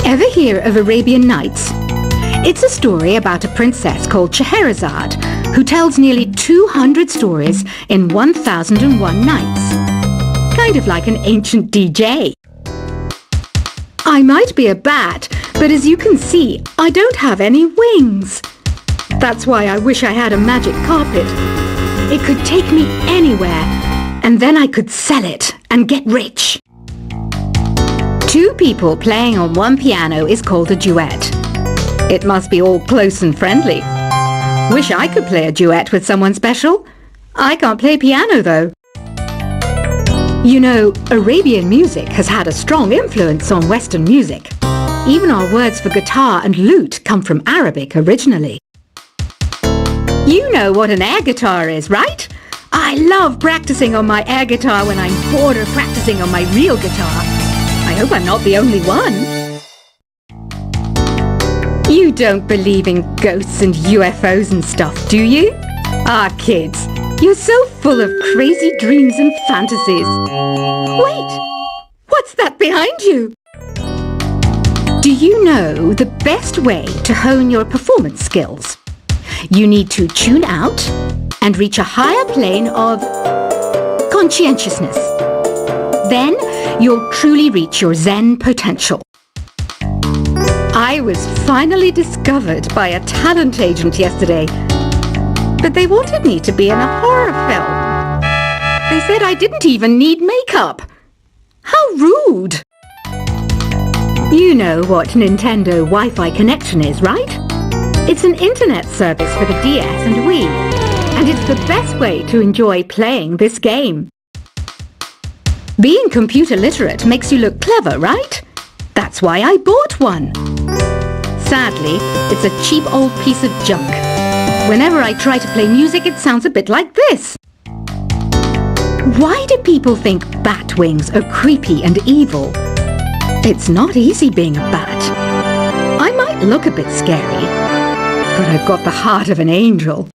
Ever hear of Arabian Nights? It's a story about a princess called Scheherazade who tells nearly 200 stories in 1001 nights. Kind of like an ancient DJ. I might be a bat, but as you can see, I don't have any wings. That's why I wish I had a magic carpet. It could take me anywhere, and then I could sell it and get rich. Two people playing on one piano is called a duet. It must be all close and friendly. Wish I could play a duet with someone special. I can't play piano though. You know, Arabian music has had a strong influence on Western music. Even our words for guitar and lute come from Arabic originally. You know what an air guitar is, right? I love practicing on my air guitar when I'm bored of practicing on my real guitar. I hope I'm not the only one. You don't believe in ghosts and UFOs and stuff, do you? Ah, kids, you're so full of crazy dreams and fantasies. Wait, what's that behind you? Do you know the best way to hone your performance skills? You need to tune out and reach a higher plane of conscientiousness. Then you'll truly reach your Zen potential. I was finally discovered by a talent agent yesterday, but they wanted me to be in a horror film. They said I didn't even need makeup. How rude! You know what Nintendo Wi-Fi connection is, right? It's an internet service for the DS and Wii, and it's the best way to enjoy playing this game. Being computer literate makes you look clever, right? That's why I bought one. Sadly, it's a cheap old piece of junk. Whenever I try to play music, it sounds a bit like this. Why do people think bat wings are creepy and evil? It's not easy being a bat. I might look a bit scary, but I've got the heart of an angel.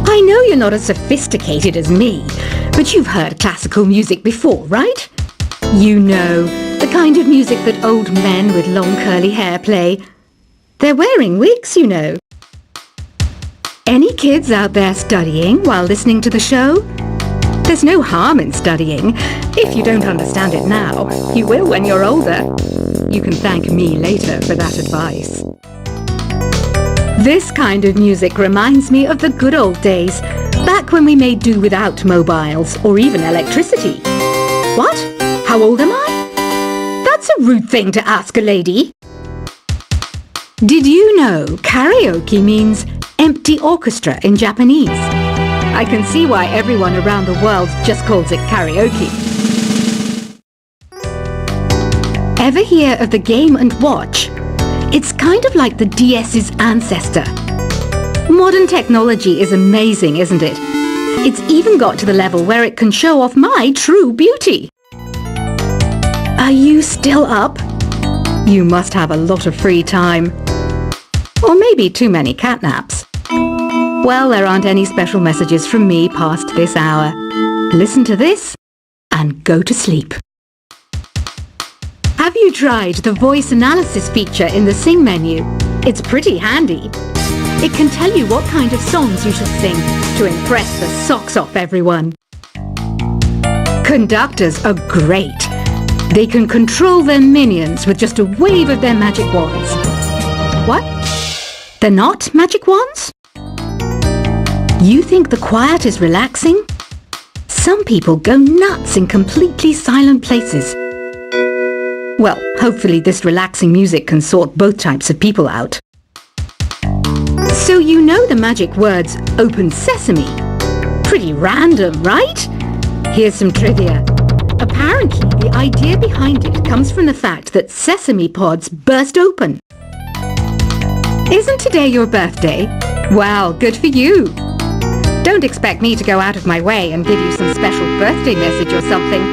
I know you're not as sophisticated as me, but you've heard classical music before, right? You know, the kind of music that old men with long curly hair play. They're wearing wigs, you know. Any kids out there studying while listening to the show? There's no harm in studying. If you don't understand it now, you will when you're older. You can thank me later for that advice. This kind of music reminds me of the good old days, back when we made do without mobiles or even electricity. What? How old am I? That's a rude thing to ask a lady. Did you know karaoke means empty orchestra in Japanese? I can see why everyone around the world just calls it karaoke. Ever hear of the Game & Watch? It's kind of like the DS's ancestor. Modern technology is amazing, isn't it? It's even got to the level where it can show off my true beauty. Are you still up? You must have a lot of free time. Or maybe too many catnaps. Well, there aren't any special messages from me past this hour. Listen to this and go to sleep. Have you tried the voice analysis feature in the Sing menu? It's pretty handy. It can tell you what kind of songs you should sing to impress the socks off everyone. Conductors are great. They can control their minions with just a wave of their magic wands. What? They're not magic wands? You think the quiet is relaxing? Some people go nuts in completely silent places. Well, hopefully this relaxing music can sort both types of people out. So you know the magic words open sesame? Pretty random, right? Here's some trivia. Apparently, the idea behind it comes from the fact that sesame pods burst open. Isn't today your birthday? Well, good for you. Don't expect me to go out of my way and give you some special birthday message or something,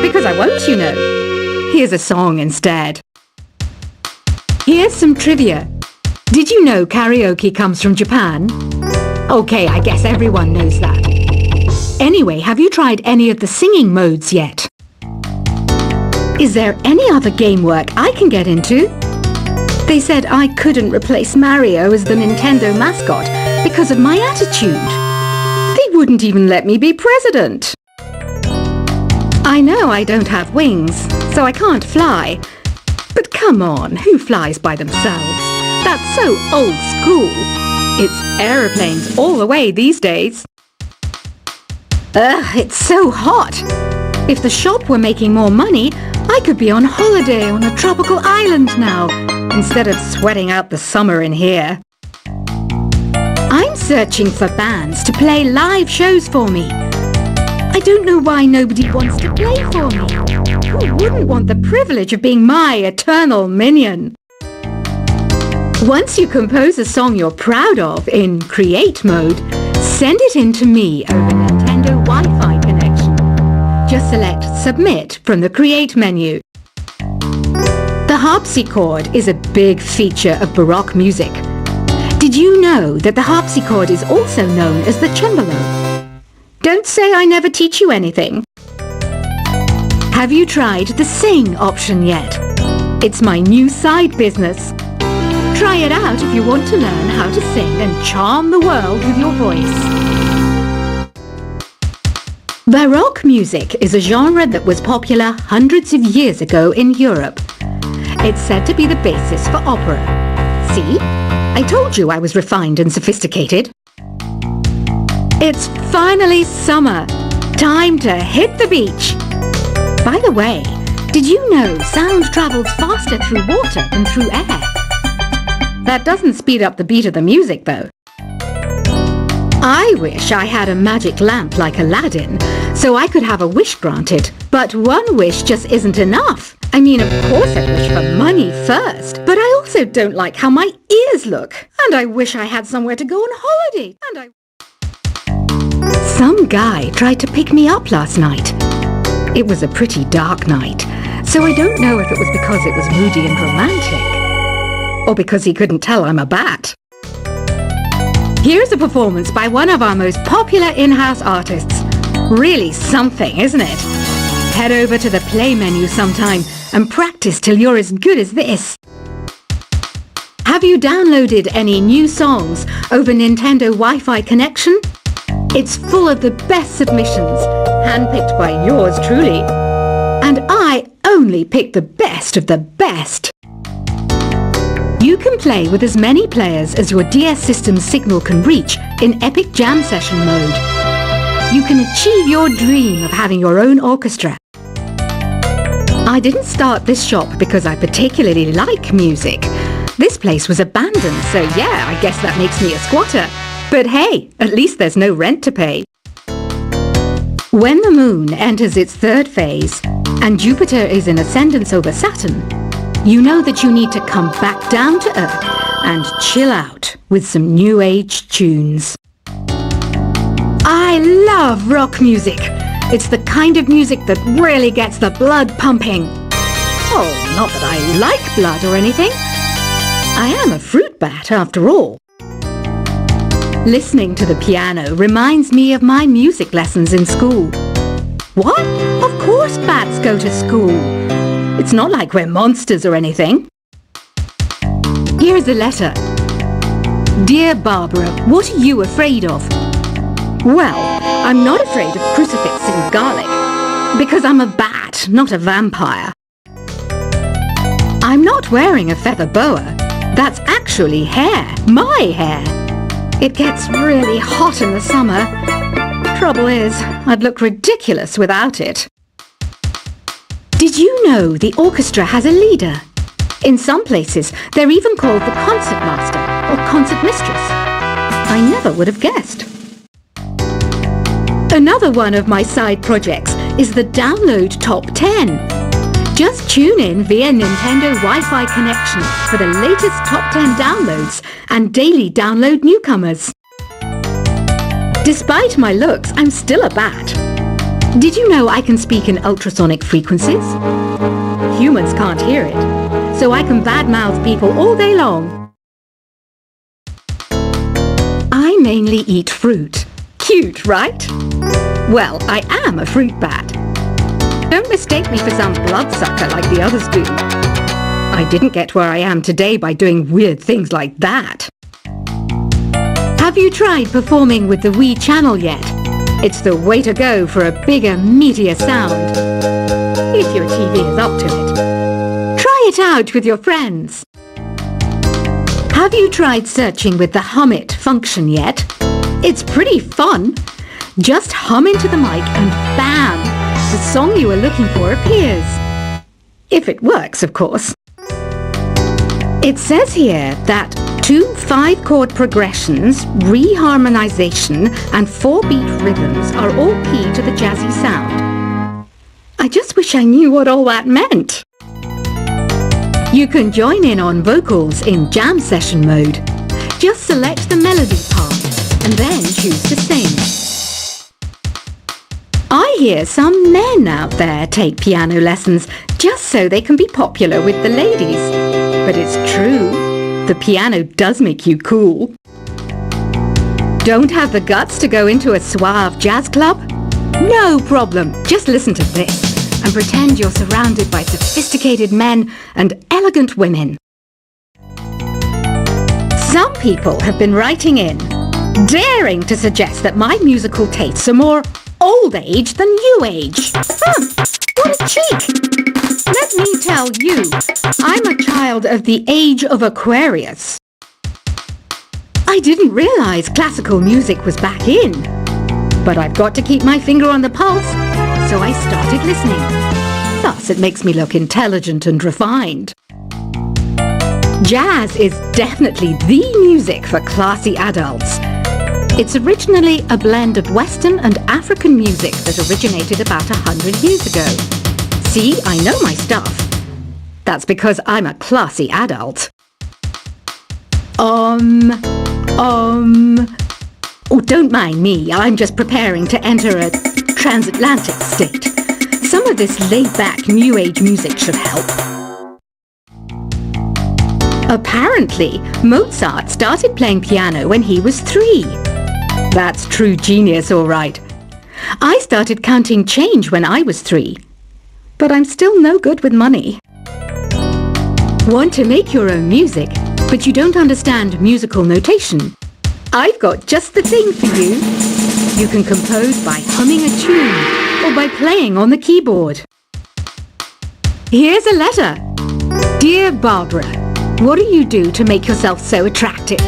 because I won't, you know. Here's a song instead. Here's some trivia. Did you know karaoke comes from Japan? Okay, I guess everyone knows that. Anyway, have you tried any of the singing modes yet? Is there any other game work I can get into? They said I couldn't replace Mario as the Nintendo mascot because of my attitude. They wouldn't even let me be president. I know I don't have wings, so I can't fly. But come on, who flies by themselves? That's so old school. It's aeroplanes all the way these days. Ugh, it's so hot. If the shop were making more money, I could be on holiday on a tropical island now, instead of sweating out the summer in here. I'm searching for bands to play live shows for me. I don't know why nobody wants to play for me. Who wouldn't want the privilege of being my eternal minion? Once you compose a song you're proud of in create mode, send it in to me over Nintendo Wi-Fi connection. Just select Submit from the Create menu. The harpsichord is a big feature of Baroque music. Did you know that the harpsichord is also known as the cembalo? Don't say I never teach you anything. Have you tried the Sing option yet? It's my new side business. Try it out if you want to learn how to sing and charm the world with your voice. Baroque music is a genre that was popular hundreds of years ago in Europe. It's said to be the basis for opera. See? I told you I was refined and sophisticated. It's finally summer. Time to hit the beach. By the way, did you know sound travels faster through water than through air? That doesn't speed up the beat of the music, though. I wish I had a magic lamp like Aladdin, so I could have a wish granted. But one wish just isn't enough. I mean, of course I'd wish for money first, but I also don't like how my ears look. And I wish I had somewhere to go on holiday. Some guy tried to pick me up last night. It was a pretty dark night, so I don't know if it was because it was moody and romantic, or because he couldn't tell I'm a bat. Here's a performance by one of our most popular in-house artists. Really something, isn't it? Head over to the play menu sometime and practice till you're as good as this. Have you downloaded any new songs over Nintendo Wi-Fi connection? It's full of the best submissions, handpicked by yours truly. And I only pick the best of the best. You can play with as many players as your DS system's signal can reach in Epic Jam Session mode. You can achieve your dream of having your own orchestra. I didn't start this shop because I particularly like music. This place was abandoned, so yeah, I guess that makes me a squatter. But hey, at least there's no rent to pay. When the moon enters its third phase and Jupiter is in ascendance over Saturn, you know that you need to come back down to Earth and chill out with some new age tunes. I love rock music. It's the kind of music that really gets the blood pumping. Oh, not that I like blood or anything. I am a fruit bat after all. Listening to the piano reminds me of my music lessons in school. What? Of course bats go to school. It's not like we're monsters or anything. Here's a letter. Dear Barbara, what are you afraid of? Well, I'm not afraid of crucifix and garlic, because I'm a bat, not a vampire. I'm not wearing a feather boa. That's actually hair, my hair. It gets really hot in the summer. Trouble is, I'd look ridiculous without it. Did you know the orchestra has a leader? In some places, they're even called the concert master or concert mistress. I never would have guessed. Another one of my side projects is the Download Top 10. Just tune in via Nintendo Wi-Fi connection for the latest Top 10 downloads and daily download newcomers. Despite my looks, I'm still a bat. Did you know I can speak in ultrasonic frequencies? Humans can't hear it, so I can badmouth people all day long. I mainly eat fruit. Cute, right? Well, I am a fruit bat. Don't mistake me for some bloodsucker like the others do. I didn't get where I am today by doing weird things like that. Have you tried performing with the Wii channel yet? It's the way to go for a bigger, meatier sound. If your TV is up to it. Try it out with your friends. Have you tried searching with the Hum It function yet? It's pretty fun. Just hum into the mic and bam! The song you are looking for appears. If it works, of course. It says here that 2 5-chord progressions, reharmonization, and 4-beat rhythms are all key to the jazzy sound. I just wish I knew what all that meant. You can join in on vocals in jam session mode. Just select the melody part and then choose to sing. I hear some men out there take piano lessons just so they can be popular with the ladies. But it's true, the piano does make you cool. Don't have the guts to go into a suave jazz club? No problem, just listen to this and pretend you're surrounded by sophisticated men and elegant women. Some people have been writing in, daring to suggest that my musical tastes are more old age than new age. What a cheek! Let me tell you, I'm a child of the age of Aquarius. I didn't realize classical music was back in, but I've got to keep my finger on the pulse, so I started listening. Thus, it makes me look intelligent and refined. Jazz is definitely the music for classy adults. It's originally a blend of Western and African music that originated about 100 years ago. See, I know my stuff. That's because I'm a classy adult. Oh, don't mind me. I'm just preparing to enter a transatlantic state. Some of this laid-back New Age music should help. Apparently, Mozart started playing piano when he was 3. That's true genius, all right. I started counting change when I was 3. But I'm still no good with money. Want to make your own music, but you don't understand musical notation? I've got just the thing for you. You can compose by humming a tune or by playing on the keyboard. Here's a letter. Dear Barbara, what do you do to make yourself so attractive?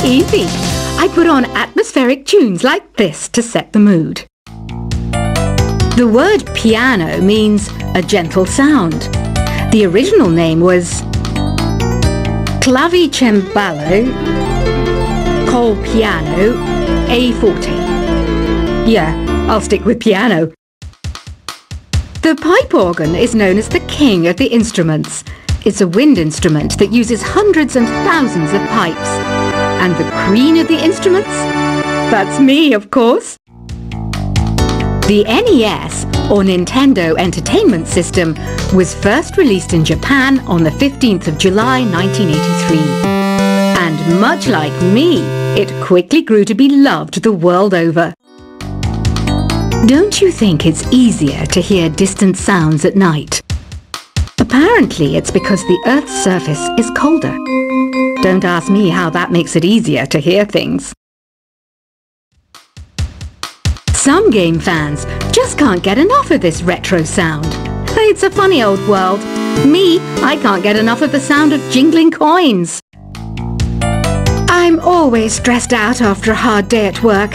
Easy. I put on atmospheric tunes like this to set the mood. The word piano means a gentle sound. The original name was clavicembalo col piano a forte. Yeah, I'll stick with piano. The pipe organ is known as the king of the instruments. It's a wind instrument that uses hundreds and thousands of pipes. And the queen of the instruments? That's me, of course. The NES, or Nintendo Entertainment System, was first released in Japan on the 15th of July 1983. And much like me, it quickly grew to be loved the world over. Don't you think it's easier to hear distant sounds at night? Apparently, it's because the Earth's surface is colder. Don't ask me how that makes it easier to hear things. Some game fans just can't get enough of this retro sound. It's a funny old world. Me, I can't get enough of the sound of jingling coins. I'm always stressed out after a hard day at work.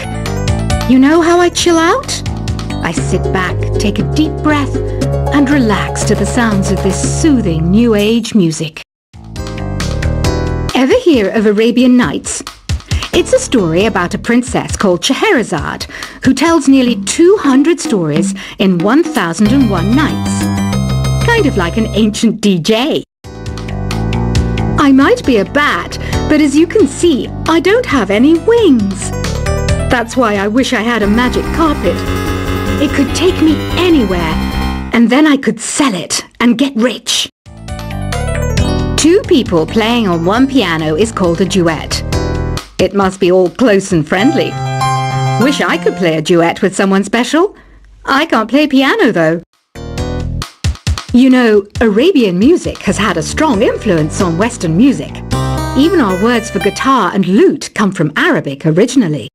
You know how I chill out? I sit back, take a deep breath, and relax to the sounds of this soothing New Age music. Ever hear of Arabian Nights? It's a story about a princess called Scheherazade who tells nearly 200 stories in 1001 nights. Kind of like an ancient DJ. I might be a bat, but as you can see, I don't have any wings. That's why I wish I had a magic carpet. It could take me anywhere, and then I could sell it and get rich. 2 people playing on one piano is called a duet. It must be all close and friendly. Wish I could play a duet with someone special. I can't play piano though. You know, Arabian music has had a strong influence on Western music. Even our words for guitar and lute come from Arabic originally.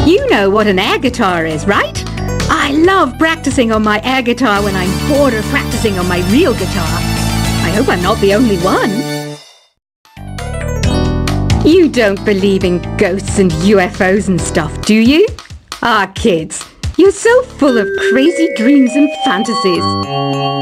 You know what an air guitar is, right? I love practicing on my air guitar when I'm bored of practicing on my real guitar. I hope I'm not the only one. You don't believe in ghosts and UFOs and stuff, do you? Ah, kids, you're so full of crazy dreams and fantasies.